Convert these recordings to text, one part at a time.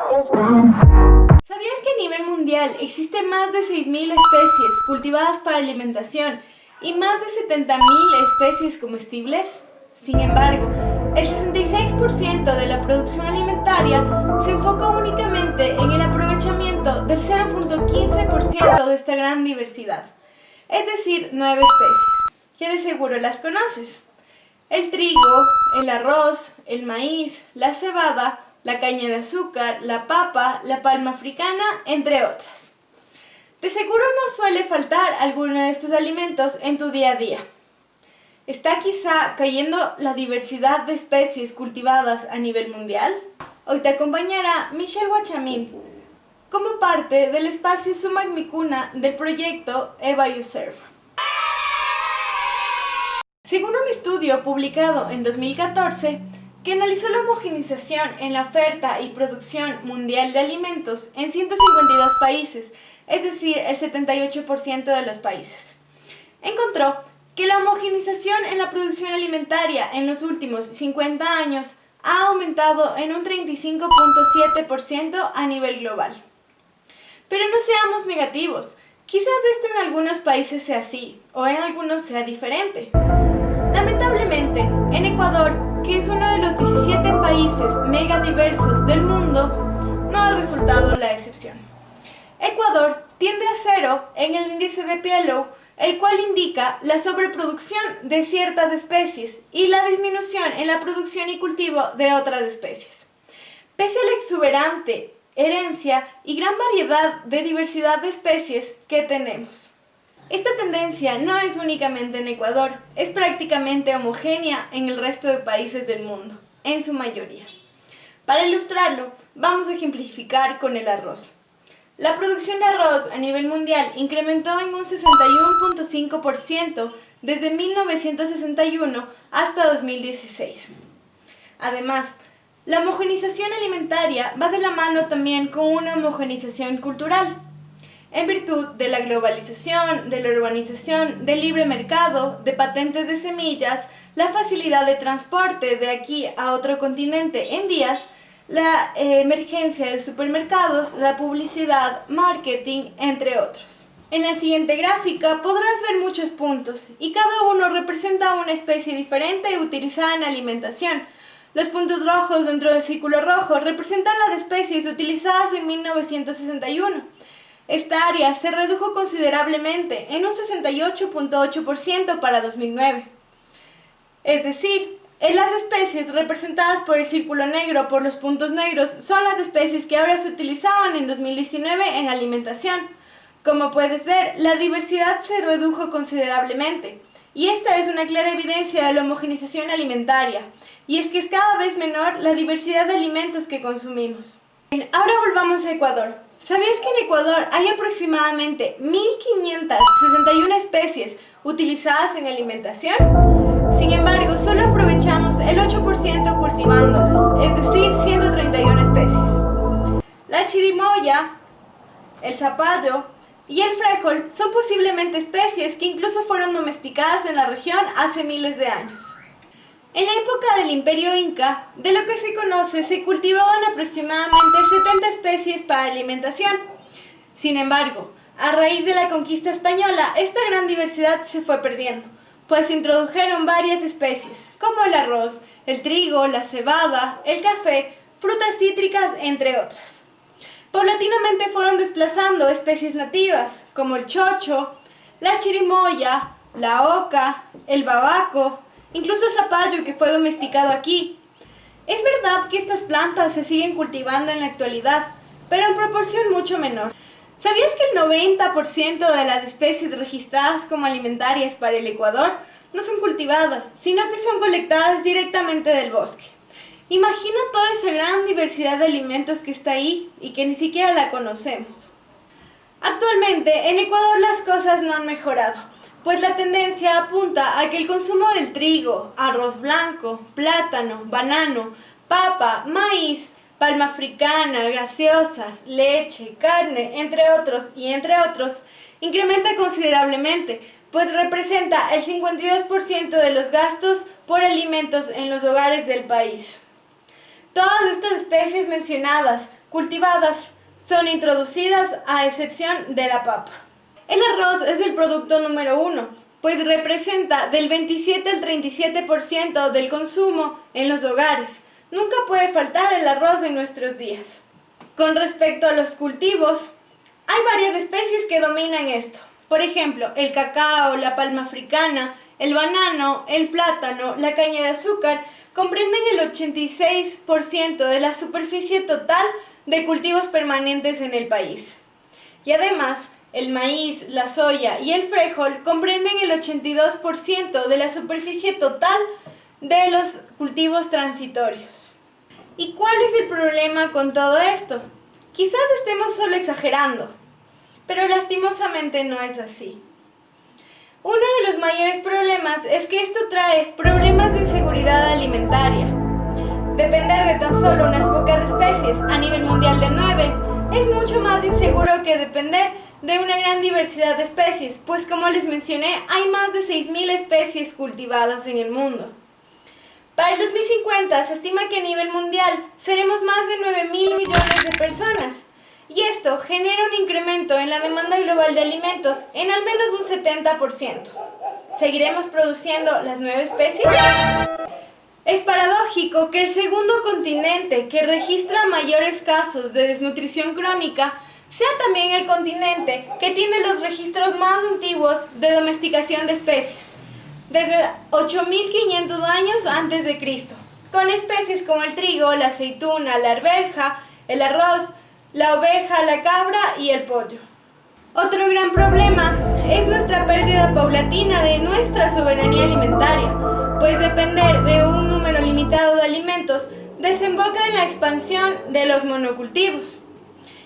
¿Sabías que a nivel mundial existen más de 6.000 especies cultivadas para alimentación y más de 70.000 especies comestibles? Sin embargo, el 66% de la producción alimentaria se enfoca únicamente en el aprovechamiento del 0.15% de esta gran diversidad, es decir, 9 especies, que de seguro las conoces: el trigo, el arroz, el maíz, la cebada, la caña de azúcar, la papa, la palma africana, entre otras. De seguro no suele faltar alguno de estos alimentos en tu día a día. ¿Está quizá cayendo la diversidad de especies cultivadas a nivel mundial? Hoy te acompañará Michelle Guachamín como parte del espacio Sumac Micuna del proyecto eBioserve. Según un estudio publicado en 2014, que analizó la homogeneización en la oferta y producción mundial de alimentos en 152 países, es decir, el 78% de los países, encontró que la homogeneización en la producción alimentaria en los últimos 50 años ha aumentado en un 35.7% a nivel global. Pero no seamos negativos, quizás esto en algunos países sea así, o en algunos sea diferente. Lamentablemente, en Ecuador, que es uno de los 17 países megadiversos del mundo, no ha resultado la excepción. Ecuador tiende a 0 en el índice de PLO, el cual indica la sobreproducción de ciertas especies y la disminución en la producción y cultivo de otras especies. Pese a la exuberante herencia y gran variedad de diversidad de especies que tenemos. Esta tendencia no es únicamente en Ecuador, es prácticamente homogénea en el resto de países del mundo, en su mayoría. Para ilustrarlo, vamos a ejemplificar con el arroz. La producción de arroz a nivel mundial incrementó en un 61.5% desde 1961 hasta 2016. Además, la homogeneización alimentaria va de la mano también con una homogeneización cultural. En virtud de la globalización, de la urbanización, del libre mercado, de patentes de semillas, la facilidad de transporte de aquí a otro continente en días, la emergencia de supermercados, la publicidad, marketing, entre otros. En la siguiente gráfica podrás ver muchos puntos y cada uno representa una especie diferente utilizada en alimentación. Los puntos rojos dentro del círculo rojo representan las especies utilizadas en 1961. Esta área se redujo considerablemente en un 68.8% para 2009. Es decir, las especies representadas por el círculo negro por los puntos negros son las especies que ahora se utilizaban en 2019 en alimentación. Como puedes ver, la diversidad se redujo considerablemente. Y esta es una clara evidencia de la homogeneización alimentaria. Y es que es cada vez menor la diversidad de alimentos que consumimos. Ahora volvamos a Ecuador. ¿Sabías que en Ecuador hay aproximadamente 1.561 especies utilizadas en alimentación? Sin embargo, solo aprovechamos el 8% cultivándolas, es decir, 131 especies. La chirimoya, el zapallo y el frijol son posiblemente especies que incluso fueron domesticadas en la región hace miles de años. En la época del Imperio Inca, de lo que se conoce, se cultivaban aproximadamente 70 especies para alimentación. Sin embargo, a raíz de la conquista española, esta gran diversidad se fue perdiendo, pues se introdujeron varias especies, como el arroz, el trigo, la cebada, el café, frutas cítricas, entre otras. Paulatinamente fueron desplazando especies nativas, como el chocho, la chirimoya, la oca, el babaco, incluso el zapallo que fue domesticado aquí. Es verdad que estas plantas se siguen cultivando en la actualidad, pero en proporción mucho menor. ¿Sabías que el 90% de las especies registradas como alimentarias para el Ecuador no son cultivadas, sino que son colectadas directamente del bosque? Imagina toda esa gran diversidad de alimentos que está ahí y que ni siquiera la conocemos. Actualmente, en Ecuador las cosas no han mejorado, pues la tendencia apunta a que el consumo del trigo, arroz blanco, plátano, banano, papa, maíz, palma africana, gaseosas, leche, carne, entre otros, incrementa considerablemente, pues representa el 52% de los gastos por alimentos en los hogares del país. Todas estas especies mencionadas cultivadas son introducidas a excepción de la papa. El arroz es el producto número 1, pues representa del 27 al 37% del consumo en los hogares. Nunca puede faltar el arroz en nuestros días. Con respecto a los cultivos, hay varias especies que dominan esto. Por ejemplo, el cacao, la palma africana, el banano, el plátano, la caña de azúcar comprenden el 86% de la superficie total de cultivos permanentes en el país. Y además, el maíz, la soya y el frijol comprenden el 82% de la superficie total de los cultivos transitorios. ¿Y cuál es el problema con todo esto? Quizás estemos solo exagerando, pero lastimosamente no es así. Uno de los mayores problemas es que esto trae problemas de inseguridad alimentaria. Depender de tan solo unas pocas especies a nivel mundial de 9 es mucho más inseguro que depender de una gran diversidad de especies, pues como les mencioné, hay más de 6.000 especies cultivadas en el mundo. Para el 2050 se estima que a nivel mundial seremos más de 9.000 millones de personas, y esto genera un incremento en la demanda global de alimentos en al menos un 70%. ¿Seguiremos produciendo las 9 especies? Es paradójico que el segundo continente que registra mayores casos de desnutrición crónica sea también el continente que tiene los registros más antiguos de domesticación de especies, desde 8.500 años antes de Cristo, con especies como el trigo, la aceituna, la arveja, el arroz, la oveja, la cabra y el pollo. Otro gran problema es nuestra pérdida paulatina de nuestra soberanía alimentaria, pues depender de un número limitado de alimentos desemboca en la expansión de los monocultivos.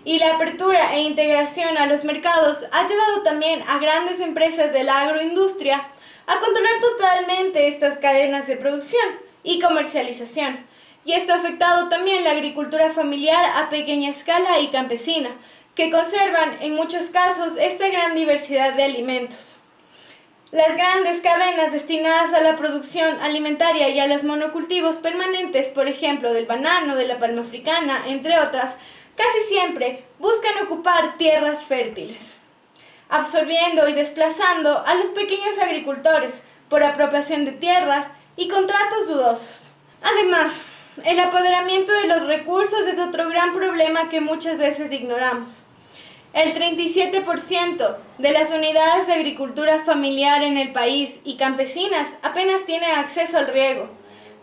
Y la apertura e integración a los mercados ha llevado también a grandes empresas de la agroindustria a controlar totalmente estas cadenas de producción y comercialización. Y esto ha afectado también la agricultura familiar a pequeña escala y campesina, que conservan en muchos casos esta gran diversidad de alimentos. Las grandes cadenas destinadas a la producción alimentaria y a los monocultivos permanentes, por ejemplo del banano, de la palma africana, entre otras, casi siempre buscan ocupar tierras fértiles, absorbiendo y desplazando a los pequeños agricultores por apropiación de tierras y contratos dudosos. Además, el apoderamiento de los recursos es otro gran problema que muchas veces ignoramos. El 37% de las unidades de agricultura familiar en el país y campesinas apenas tienen acceso al riego,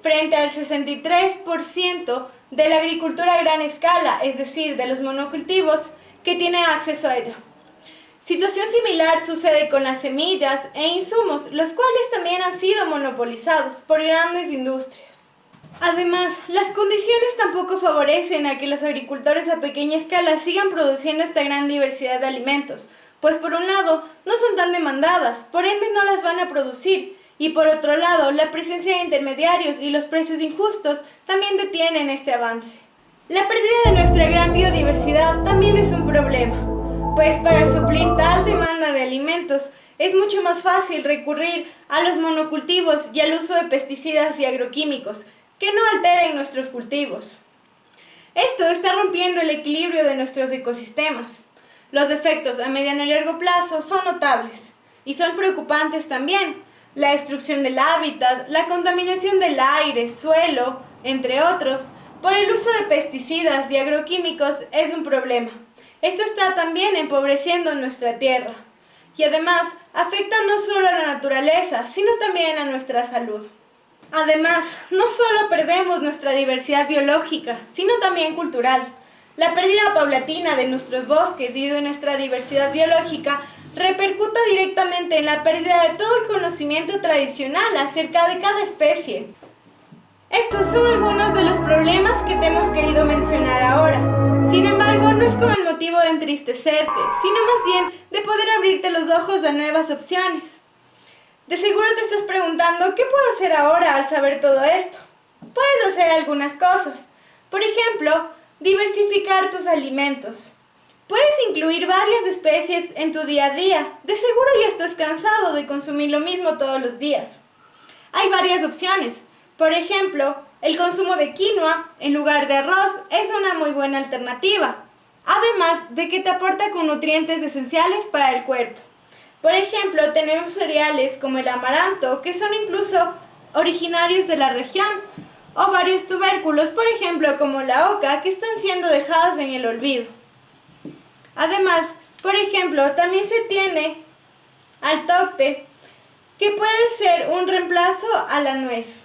frente al 63% de la agricultura a gran escala, es decir, de los monocultivos, que tienen acceso a ella. Situación similar sucede con las semillas e insumos, los cuales también han sido monopolizados por grandes industrias. Además, las condiciones tampoco favorecen a que los agricultores a pequeña escala sigan produciendo esta gran diversidad de alimentos, pues por un lado no son tan demandadas, por ende no las van a producir, y por otro lado la presencia de intermediarios y los precios injustos también detienen este avance. La pérdida de nuestra gran biodiversidad también es un problema, pues para suplir tal demanda de alimentos es mucho más fácil recurrir a los monocultivos y al uso de pesticidas y agroquímicos, que no alteren nuestros cultivos. Esto está rompiendo el equilibrio de nuestros ecosistemas. Los efectos a mediano y largo plazo son notables y son preocupantes también. La destrucción del hábitat, la contaminación del aire, suelo, entre otros, por el uso de pesticidas y agroquímicos es un problema. Esto está también empobreciendo nuestra tierra y además afecta no solo a la naturaleza, sino también a nuestra salud. Además, no solo perdemos nuestra diversidad biológica, sino también cultural. La pérdida paulatina de nuestros bosques y de nuestra diversidad biológica repercuta directamente en la pérdida de todo el conocimiento tradicional acerca de cada especie. Estos son algunos de los problemas que te hemos querido mencionar ahora. Sin embargo, no es con el motivo de entristecerte, sino más bien de poder abrirte los ojos a nuevas opciones. De seguro te estás preguntando, ¿qué puedo hacer ahora al saber todo esto? Puedes hacer algunas cosas. Por ejemplo, diversificar tus alimentos. Puedes incluir varias especies en tu día a día. De seguro ya estás cansado de consumir lo mismo todos los días. Hay varias opciones. Por ejemplo, el consumo de quinoa en lugar de arroz es una muy buena alternativa, además de que te aporta con nutrientes esenciales para el cuerpo. Por ejemplo, tenemos cereales como el amaranto, que son incluso originarios de la región, o varios tubérculos, por ejemplo, como la oca, que están siendo dejados en el olvido. Además, por ejemplo, también se tiene al tocte, que puede ser un reemplazo a la nuez.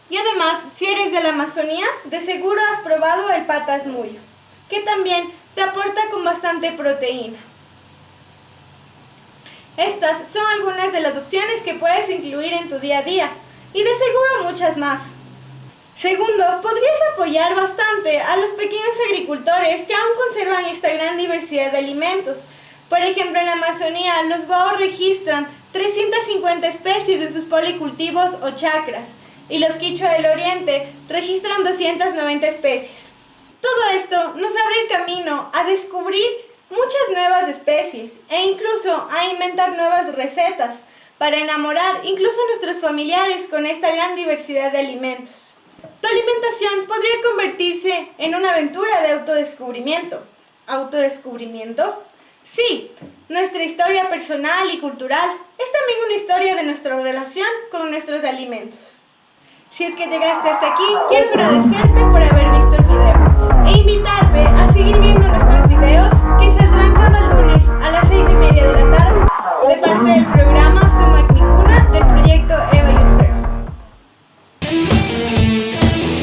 Y además, si eres de la Amazonía, de seguro has probado el patas mullo, que también te aporta con bastante proteína. Estas son algunas de las opciones que puedes incluir en tu día a día, y de seguro muchas más. Segundo, podrías apoyar bastante a los pequeños agricultores que aún conservan esta gran diversidad de alimentos. Por ejemplo, en la Amazonía, los Wao registran 350 especies en sus policultivos o chacras, y los Quichua del Oriente registran 290 especies. Todo esto nos abre el camino a descubrir muchas nuevas especies e incluso a inventar nuevas recetas para enamorar incluso a nuestros familiares con esta gran diversidad de alimentos. Tu alimentación podría convertirse en una aventura de autodescubrimiento. ¿Autodescubrimiento? Sí, nuestra historia personal y cultural es también una historia de nuestra relación con nuestros alimentos. Si es que llegaste hasta aquí, quiero agradecerte por haber visto el video e invitarte